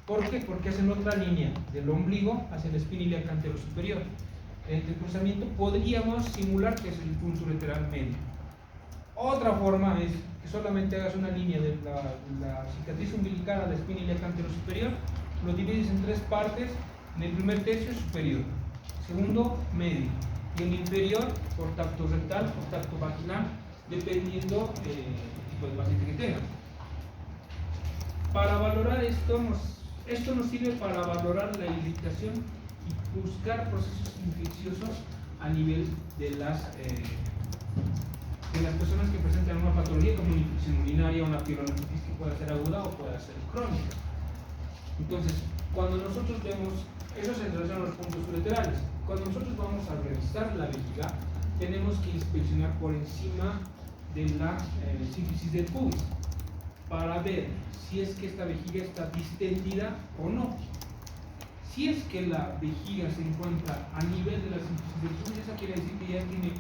¿Por qué? Porque hacen otra línea del ombligo hacia la espina iliaca antero superior. El entrecruzamiento podríamos simular que es el punto ureteral medio. Otra forma es que solamente hagas una línea de la cicatriz umbilical a la espina iliaca antero superior, lo divides en tres partes, en el primer tercio superior, segundo medio, y en el inferior por tacto rectal o tacto vaginal, dependiendo del tipo de paciente que tengan. Para valorar esto nos sirve para valorar la irritación y buscar procesos infecciosos a nivel de las personas que presentan una patología como una infección urinaria, una pielonefritis que pueda ser aguda o pueda ser crónica. Entonces, cuando nosotros vemos, eso se relaciona a los puntos ureterales. Cuando nosotros vamos a revisar la vejiga, tenemos que inspeccionar por encima de la sínfisis del pubis para ver si es que esta vejiga está distendida o no. Si es que la vejiga se encuentra a nivel de la sínfisis del pubis, eso quiere decir que ya tiene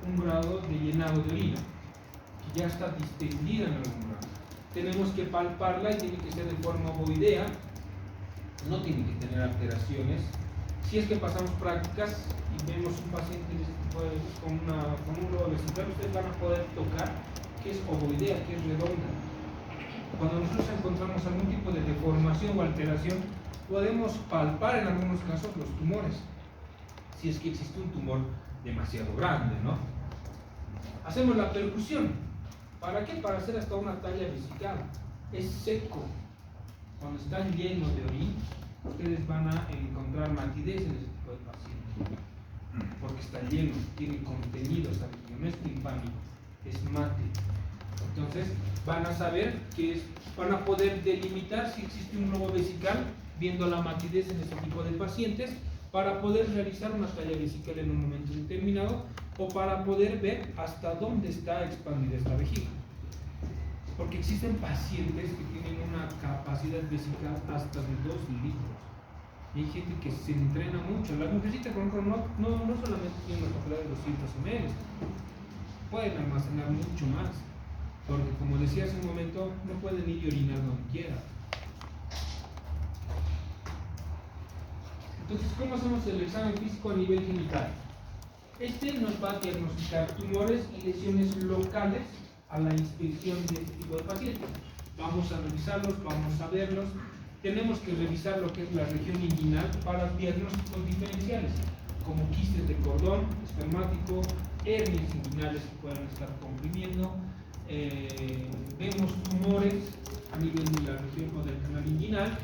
un grado de llenado de orina, que ya está distendida en algún grado. Tenemos que palparla y tiene que ser de forma ovoidea, no tiene que tener alteraciones. Si es que pasamos prácticas y vemos un paciente con un globo vesical, ustedes van a poder tocar que es ovoidea, que es redonda. Cuando nosotros encontramos algún tipo de deformación o alteración, podemos palpar en algunos casos los tumores, si es que existe un tumor demasiado grande, ¿no? Hacemos la percusión. ¿Para qué? Para hacer hasta una talla vesical. Es seco. Cuando está lleno de orina, ustedes van a encontrar matidez en ese tipo de pacientes, porque está lleno, tiene contenido, esta vejiga, no es timpánico, es mate. Entonces van a saber van a poder delimitar si existe un globo vesical viendo la matidez en este tipo de pacientes, para poder realizar una talla vesical en un momento determinado o para poder ver hasta dónde está expandida esta vejiga. Porque existen pacientes que tienen una capacidad vesical hasta de 2 litros. Y hay gente que se entrena mucho. La mujercita con no solamente tiene una capacidad de 200 ml, pueden almacenar mucho más. Porque como decía hace un momento, no pueden ir y orinar donde quieran. Entonces, ¿cómo hacemos el examen físico a nivel genital? Este nos va a diagnosticar tumores y lesiones locales a la inspección de este tipo de pacientes. Vamos a revisarlos, vamos a verlos. Tenemos que revisar lo que es la región inguinal para diagnósticos diferenciales, como quistes de cordón espermático, hernias inguinales que puedan estar comprimiendo. Vemos tumores a nivel de la región o del canal inguinal.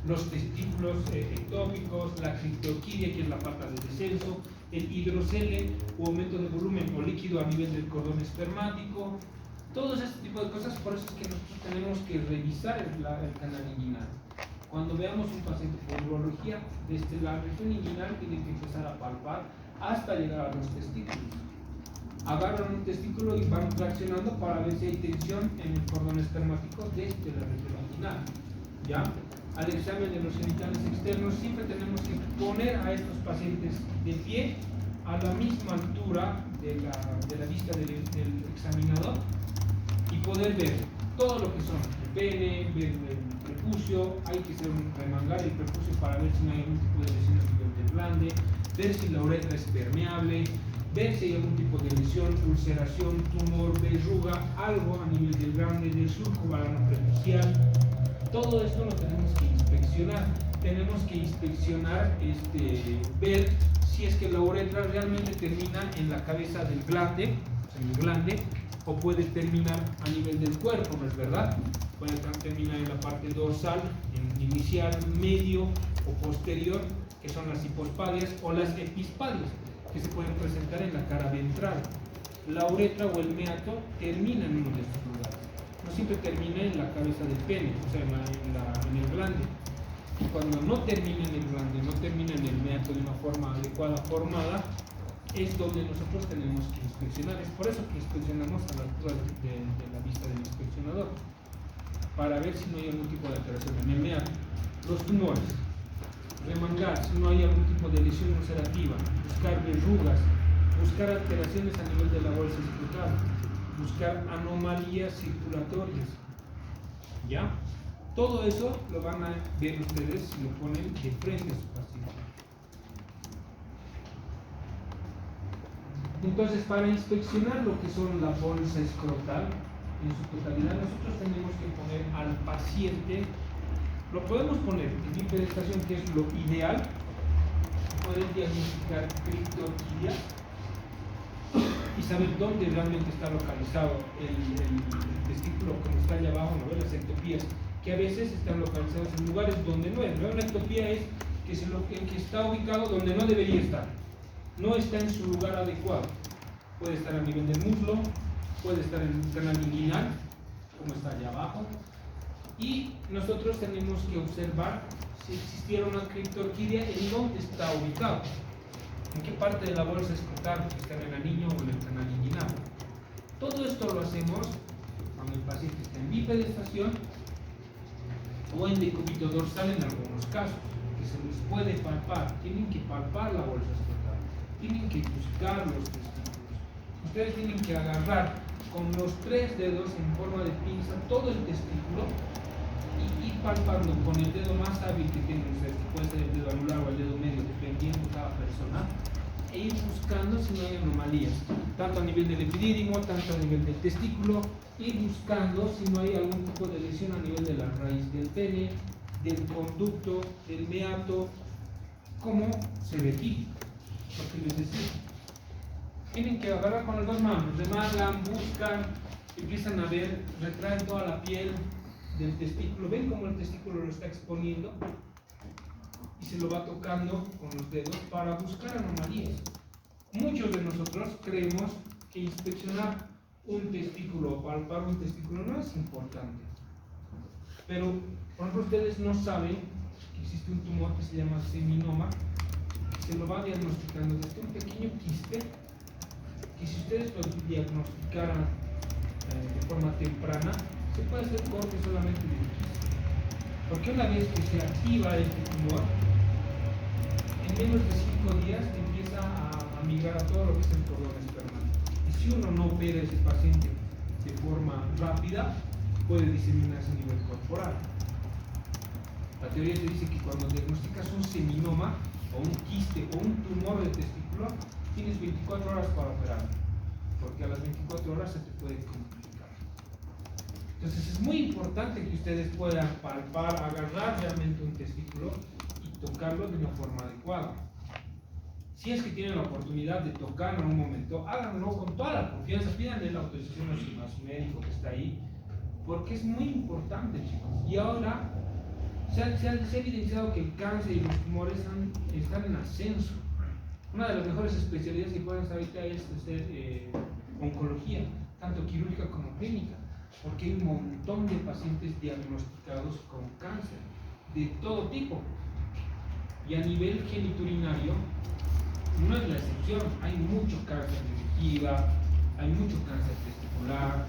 Los testículos ectópicos, la criptorquidia, que es la falta de descenso, el hidrocele o aumento de volumen o líquido a nivel del cordón espermático, todos este tipo de cosas. Por eso es que nosotros tenemos que revisar el canal inguinal. Cuando veamos un paciente por urología, desde la región inguinal tienen que empezar a palpar hasta llegar a los testículos. Agarran un testículo y van traccionando para ver si hay tensión en el cordón espermático desde la región inguinal. ¿Ya? Al examen de los genitales externos siempre tenemos que poner a estos pacientes de pie a la misma altura de la vista del examinador y poder ver todo lo que son el pene, ver el prepucio. Hay que hacer un remangar el prepucio para ver si no hay algún tipo de lesión a nivel del glande, ver si la uretra es permeable, ver si hay algún tipo de lesión, ulceración, tumor, verruga, algo a nivel del glande, del surco balanoprepucial. Todo esto lo tenemos que inspeccionar. Tenemos que inspeccionar, ver si es que la uretra realmente termina en la cabeza del glande, en el glande, o puede terminar a nivel del cuerpo, ¿no es verdad? Puede terminar en la parte dorsal, en inicial, medio o posterior, que son las hipospadias o las epispadias, que se pueden presentar en la cara ventral. La uretra o el meato termina en uno de estos lugares. No siempre termina en la cabeza del pene, o sea, en el glande. Y cuando no termina en el glande, no termina en el meato de una forma adecuada, formada, es donde nosotros tenemos que inspeccionar. Es por eso que inspeccionamos a la altura de la vista del inspeccionador, para ver si no hay algún tipo de alteración en el meato. Los tumores, remangar si no hay algún tipo de lesión ulcerativa, buscar verrugas, buscar alteraciones a nivel de la bolsa escrotal, buscar anomalías circulatorias. ¿Ya? Todo eso lo van a ver ustedes si lo ponen de frente a su paciente. Entonces, para inspeccionar lo que son la bolsa escrotal en su totalidad, nosotros tenemos que poner al paciente, lo podemos poner en bipedestación, que es lo ideal, poder diagnosticar criptorquidia y saber dónde realmente está localizado el testículo, como está allá abajo, ¿no? Las ectopías, que a veces están localizados en lugares donde no es. Una ectopía es que está ubicado donde no debería estar, no está en su lugar adecuado. Puede estar a nivel del muslo, puede estar en el canal inguinal, como está allá abajo, y nosotros tenemos que observar si existiera una criptorquidia, en dónde está ubicado, en qué parte de la bolsa escrotal, si está en el anillo o en el canal inguinal. Todo esto lo hacemos cuando el paciente está en bipedestación o en decúbito dorsal en algunos casos, que se les puede palpar. Tienen que palpar la bolsa escrotal, tienen que buscar los testículos. Ustedes tienen que agarrar con los 3 dedos en forma de pinza todo el testículo y ir palpando con el dedo más hábil que tienen ustedes, que puede ser el dedo anular o el dedo medio, dependiendo de cada persona, e ir buscando si no hay anomalías, tanto a nivel del epidídimo, tanto a nivel del testículo, ir buscando si no hay algún tipo de lesión a nivel de la raíz del pene, del conducto, del meato, como se ve aquí. Porque les decía, tienen que agarrar con las dos manos, remangan, buscan, empiezan a ver, retraen toda la piel del testículo, ven cómo el testículo lo está exponiendo y se lo va tocando con los dedos para buscar anomalías. Muchos de nosotros creemos que inspeccionar un testículo o palpar un testículo no es importante, pero por ejemplo ustedes no saben que existe un tumor que se llama seminoma, se lo va diagnosticando desde un pequeño quiste, que si ustedes lo diagnosticaran de forma temprana, se puede hacer corte solamente de quiste, porque una vez que se activa este tumor, en menos de 5 días empieza a migrar a todo lo que es el cordón espermal. Y si uno no opera a ese paciente de forma rápida, puede diseminarse a nivel corporal. La teoría te dice que cuando diagnosticas un seminoma, o un quiste, o un tumor de testículo, tienes 24 horas para operar, porque a las 24 horas se te puede complicar. Entonces es muy importante que ustedes puedan palpar, agarrar realmente un testículo y tocarlo de una forma adecuada. Si es que tienen la oportunidad de tocarlo en un momento, háganlo con toda la confianza, pídanle la autorización a su médico que está ahí, porque es muy importante, chicos. Y ahora se ha evidenciado que el cáncer y los tumores están en ascenso. Una de las mejores especialidades que pueden hacer ahorita es oncología, tanto quirúrgica como clínica, porque hay un montón de pacientes diagnosticados con cáncer de todo tipo. Y a nivel genitourinario no es la excepción, hay mucho cáncer de vejiga, hay mucho cáncer testicular,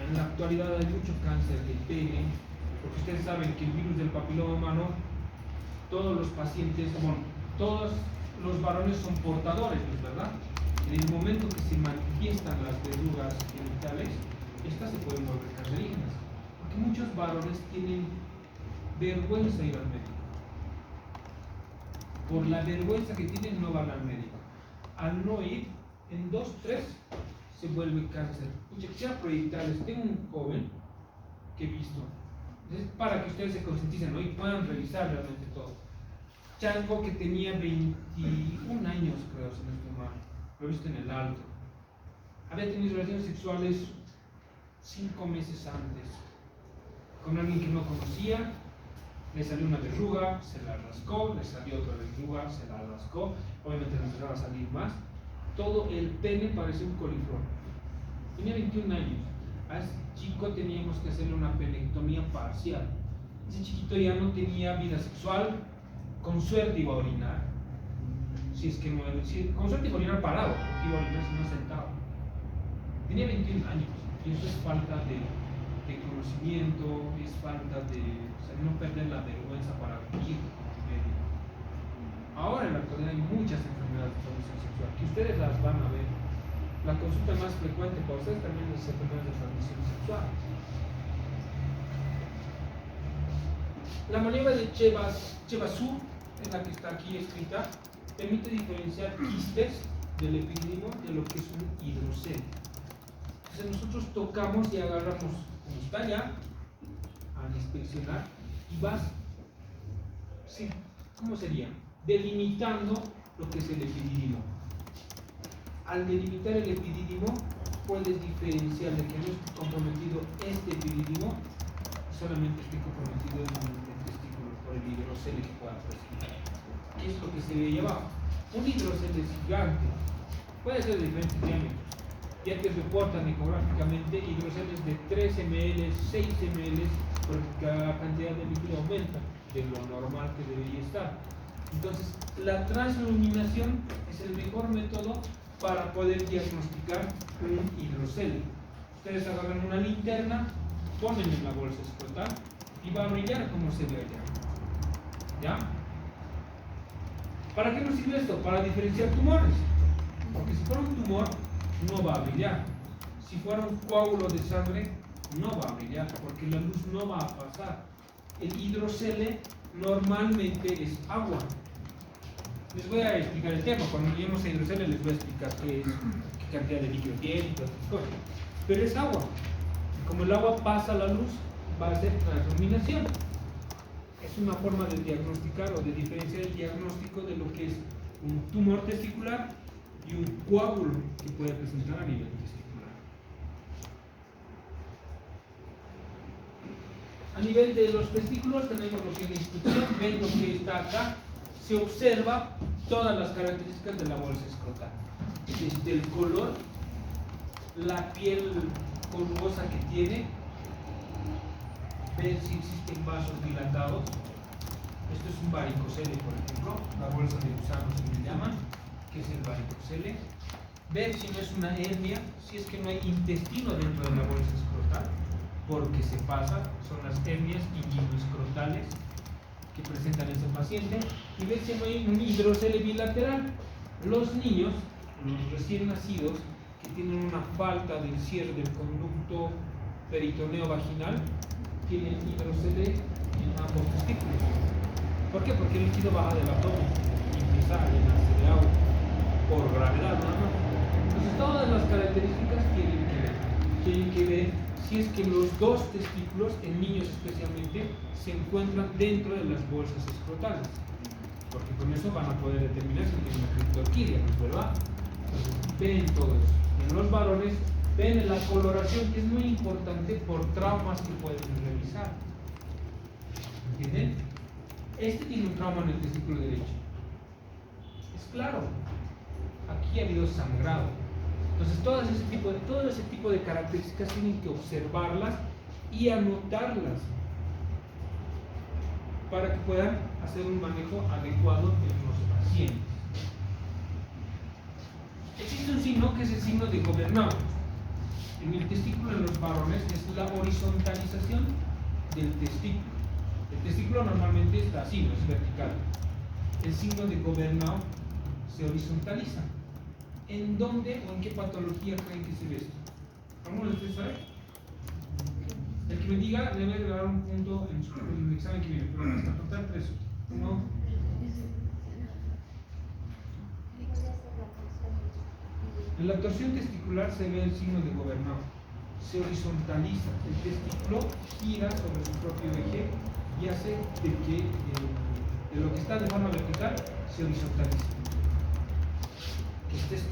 en la actualidad hay mucho cáncer de pene, porque ustedes saben que el virus del papiloma humano, todos los pacientes, bueno, todos los varones son portadores, ¿no es verdad? En el momento que se manifiestan las verrugas genitales, estas se pueden volver cancerígenas, porque muchos varones tienen vergüenza de ir al médico. Por la vergüenza que tienen no van al médico. Al no ir, en 2, 3 se vuelve cáncer. Pucha, quisiera proyectarles, tengo un joven que he visto, es para que ustedes se concienticen, ¿no? Y puedan revisar realmente todo. Chango que tenía 21 años, creo, si no estoy mal, lo he visto en el alto. Había tenido relaciones sexuales 5 meses antes con alguien que no conocía, le salió una verruga, se la rascó, le salió otra verruga, se la rascó, obviamente le empezaba a salir más. Todo el pene parecía un coliflor. Tenía 21 años. A ese chico teníamos que hacerle una penectomía parcial. Ese chiquito ya no tenía vida sexual, con suerte iba a orinar. Si es que no, con suerte iba a orinar parado, iba a orinar si no sentado. Tenía 21 años y eso es falta de conocimiento, es falta de, o sea, no perder la vergüenza para vivir en medio. Ahora en la actualidad hay muchas enfermedades de transmisión sexual que ustedes las van a ver. La consulta más frecuente para ustedes también es enfermedades de transmisión sexual. La maniobra de Chebasú, en la que está aquí escrita, permite diferenciar quistes del epidídimo de lo que es un hidrocele. Entonces nosotros tocamos y agarramos como está ya, al inspeccionar, y vas, sí, ¿cómo sería? Delimitando lo que es el epidídimo. Al delimitar el epidídimo, puedes diferenciar de que no esté comprometido este epidídimo, solamente esté comprometido el testículo por el hidrocele que pueda presentar. ¿Qué es lo que se ve ahí abajo? Un hidrocele gigante, puede ser de diferentes diámetros. Ya que reportan ecográficamente hidroceles de 3 ml, 6 ml, porque cada cantidad de líquido aumenta de lo normal que debería estar. Entonces, la transluminación es el mejor método para poder diagnosticar un hidrocele. Ustedes agarran una linterna, ponen en la bolsa escrotal y va a brillar como se ve allá. ¿Ya? ¿Para qué nos sirve esto? Para diferenciar tumores. Porque si fuera un tumor, no va a brillar. Si fuera un coágulo de sangre, no va a brillar, porque la luz no va a pasar. El hidrocele normalmente es agua. Les voy a explicar el tema. Cuando lleguemos a hidrocele les voy a explicar qué es, qué cantidad de líquido tiene y todas estas cosas. Pero es agua. Como el agua pasa la luz, va a ser transluminación. Es una forma de diagnosticar o de diferenciar el diagnóstico de lo que es un tumor testicular y un coágulo que puede presentar a nivel testicular. A nivel de los testículos tenemos lo que es la instrucción, ven lo que está acá, se observa todas las características de la bolsa escrotal. Desde el color, la piel polvosa que tiene, ver si existen vasos dilatados. Esto es un varicocele, por ejemplo, la bolsa de gusano se le llama, que es el varicocele. Ver si no es una hernia, si es que no hay intestino dentro de la bolsa escrotal, porque se pasa, son las hernias inguinoescrotales que presentan ese paciente, y ver si no hay un hidrocele bilateral. Los niños, los recién nacidos, que tienen una falta del cierre del conducto peritoneo vaginal, tienen hidrocele en ambos testículos. ¿Por qué? Porque el líquido baja del abdomen y empieza a llenarse de agua por gravedad nada más. Entonces todas las características tienen que ver si es que los dos testículos, en niños especialmente, se encuentran dentro de las bolsas escrotales, porque con eso van a poder determinar si tienen una criptorquidia, ¿verdad? Entonces ven todo eso. En los varones ven la coloración, que es muy importante por traumas que pueden realizar. ¿Entienden? Este tiene un trauma en el testículo derecho. Es claro. Aquí ha habido sangrado. Entonces todo ese tipo de características tienen que observarlas y anotarlas para que puedan hacer un manejo adecuado en los pacientes. Existe un signo que es el signo de Gobernau. En el testículo en los varones es la horizontalización del testículo. El testículo normalmente está así, no es vertical. El signo de Gobernau se horizontaliza. ¿En dónde o en qué patología creen que se ve esto? ¿Alguno de ustedes sabe? El que me diga le voy a agregar un punto en el examen que viene, pero hasta total 3. ¿No? En la torsión testicular se ve el signo de gobernado. Se horizontaliza. El testículo gira sobre su propio eje y hace de que de lo que está de forma vertical se horizontalice. ¿Qué es esto?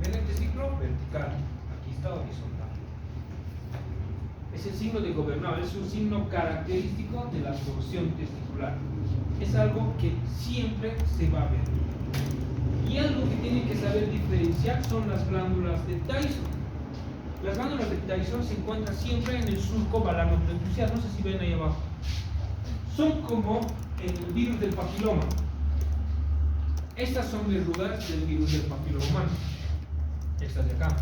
¿Ven el testículo? Vertical. Aquí está horizontal. Es el signo de gobernado. Es un signo característico de la torsión testicular. Es algo que siempre se va a ver. Y algo que tienen que saber diferenciar son las glándulas de Tyson. Las glándulas de Tyson se encuentran siempre en el surco balanoprepucial. No sé si ven ahí abajo. Son como el virus del papiloma. Estas son verrugas del virus del papiloma humano. Estas de acá.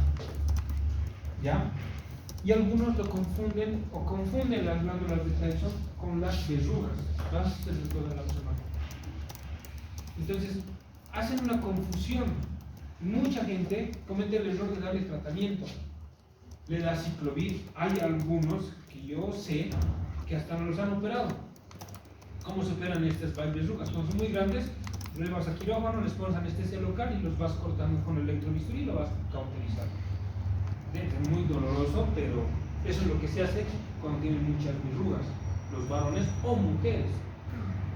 ¿Ya? Y algunos lo confunden o confunden las glándulas de Tyson con las verrugas. ¿Vas? Se recuerda la semana. Entonces, hacen una confusión. Mucha gente comete el error de darle tratamiento. Le da ciclovir. Hay algunos que yo sé que hasta no los han operado. ¿Cómo se operan estas verrugas? Cuando son muy grandes, le vas a quirófano, les pones anestesia local y los vas cortando con electrobisturí y lo vas cauterizando. Es muy doloroso, pero eso es lo que se hace cuando tienen muchas verrugas, los varones o mujeres.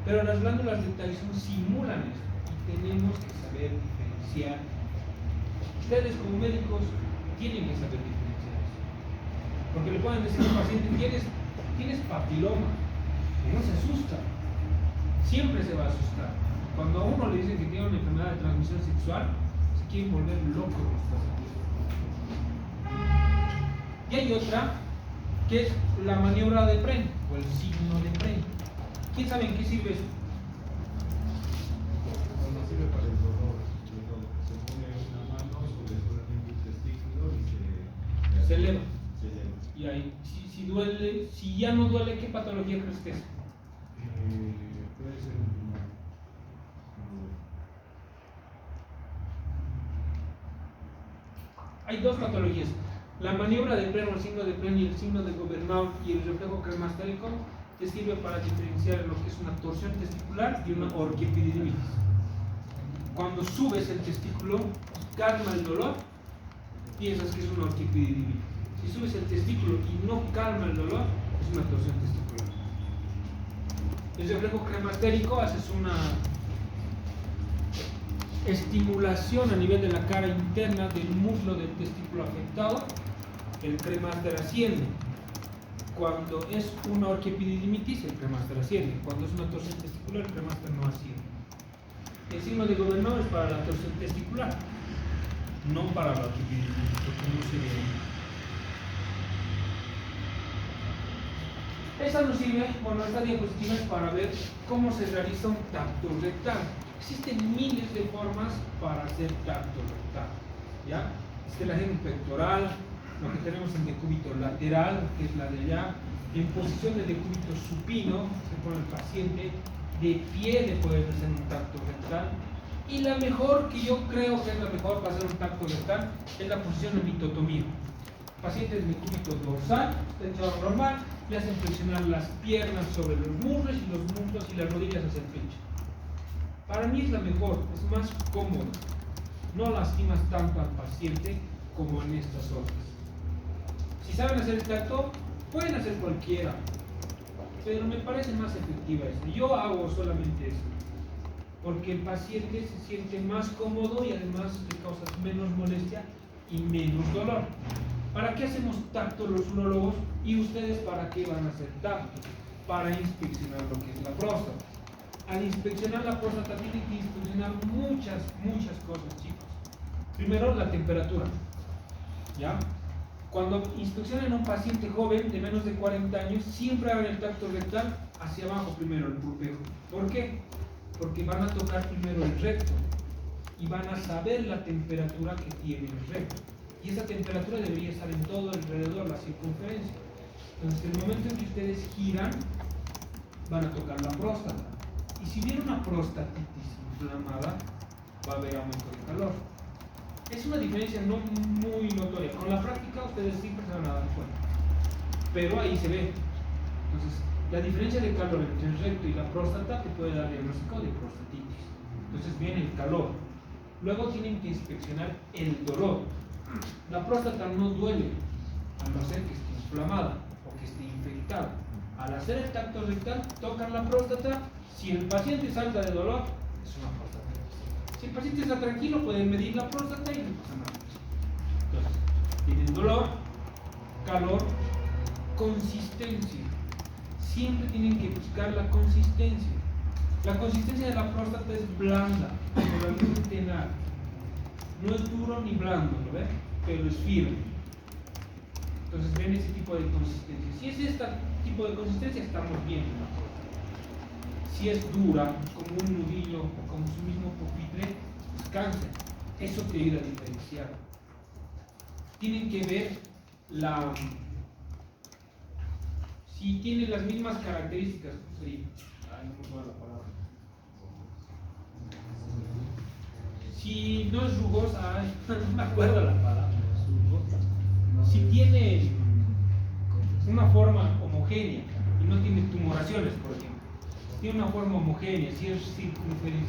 Pero las glándulas de Tyson simulan esto y tenemos que saber diferenciar. Ustedes como médicos tienen que saber diferenciar eso. Porque le pueden decir al paciente, tienes papiloma, y no se asusta. Siempre se va a asustar. Cuando a uno le dicen que tiene una enfermedad de transmisión sexual, se quieren volver locos los pacientes. Y hay otra que es la maniobra de Pren o el signo de Pren. ¿Quién sabe en qué sirve eso? No sirve para el dolor. Se pone una mano sobre el testículo y Se eleva. Se eleva. Y ahí, si duele, si ya no duele, ¿qué patología crees que es? Puede ser un tumor. Hay dos patologías. La maniobra de Pren o el signo de Pren y el signo de Gobernau y el reflejo cremastérico te sirve para diferenciar lo que es una torsión testicular y una orquiepididimitis. Cuando subes el testículo, calma el dolor, piensas que es una orquiepididimitis. Si subes el testículo y no calma el dolor, es una torsión testicular. El reflejo cremastérico haces una estimulación a nivel de la cara interna del muslo del testículo afectado, el cremaster asciende. Cuando es una orquiepididimitis, el cremaster asciende. Cuando es una torsión testicular, el cremaster no asciende. El signo de Gobernau es para la torsión testicular, no para la orquiepididimitis, porque no se ve. Esta nos sirve, bueno, esta diapositiva es para ver cómo se realiza un tacto rectal. Existen miles de formas para hacer tacto rectal, ¿ya? Este es el agente pectoral, lo que tenemos en decúbito lateral, que es la de allá, en posición de decúbito supino, se pone el paciente, de pie le pueden hacer un tacto rectal, y la mejor, que yo creo que es la mejor para hacer un tacto rectal, es la posición de mitotomía. Pacientes de decúbito dorsal, está echado normal, le hacen flexionar las piernas sobre los muslos y los muslos y las rodillas hacia el pecho. Para mí es la mejor, es más cómoda. No lastimas tanto al paciente como en estas otras. Si saben hacer el tacto, pueden hacer cualquiera, pero me parece más efectiva esta. Yo hago solamente esto, porque el paciente se siente más cómodo y además le causa menos molestia y menos dolor. ¿Para qué hacemos tacto los urólogos? ¿Y ustedes para qué van a hacer tacto? Para inspeccionar lo que es la próstata. Al inspeccionar la próstata tienen que inspeccionar muchas cosas, chicos. Primero, la temperatura, ¿ya? Cuando inspeccionan a un paciente joven de menos de 40 años, siempre hagan el tacto rectal hacia abajo primero, el pulpejo. ¿Por qué? Porque van a tocar primero el recto y van a saber la temperatura que tiene el recto. Y esa temperatura debería estar en todo alrededor, la circunferencia. Entonces, en el momento en que ustedes giran, van a tocar la próstata. Y si viene una prostatitis inflamada, va a haber aumento de calor. Es una diferencia no muy notoria. Con la práctica ustedes siempre se van a dar cuenta. Pero ahí se ve. Entonces, la diferencia de calor entre el recto y la próstata te puede dar diagnóstico de prostatitis. Entonces viene el calor. Luego tienen que inspeccionar el dolor. La próstata no duele, a no ser que esté inflamada o que esté infectada. Al hacer el tacto rectal, tocan la próstata. Si el paciente salta de dolor, es una próstata. Si el paciente está tranquilo, pueden medir la próstata y no pasa nada. Entonces, tienen dolor, calor, consistencia. Siempre tienen que buscar la consistencia. La consistencia de la próstata es blanda, relativamente nada. No es duro ni blando, ¿lo ven? Pero es firme. Entonces ven ese tipo de consistencia. Si es este tipo de consistencia, estamos bien en la próstata. Si es dura, como un nudillo o como su mismo pupitre, es cáncer. Eso te ayuda a diferenciar. Tienen que ver si tiene las mismas características. Sí. Ay, no me acuerdo la palabra. Si no es rugosa, ay, no me acuerdo la palabra. Si tiene una forma homogénea y no tiene tumoraciones, por ejemplo. Tiene una forma homogénea, si es circunferencial.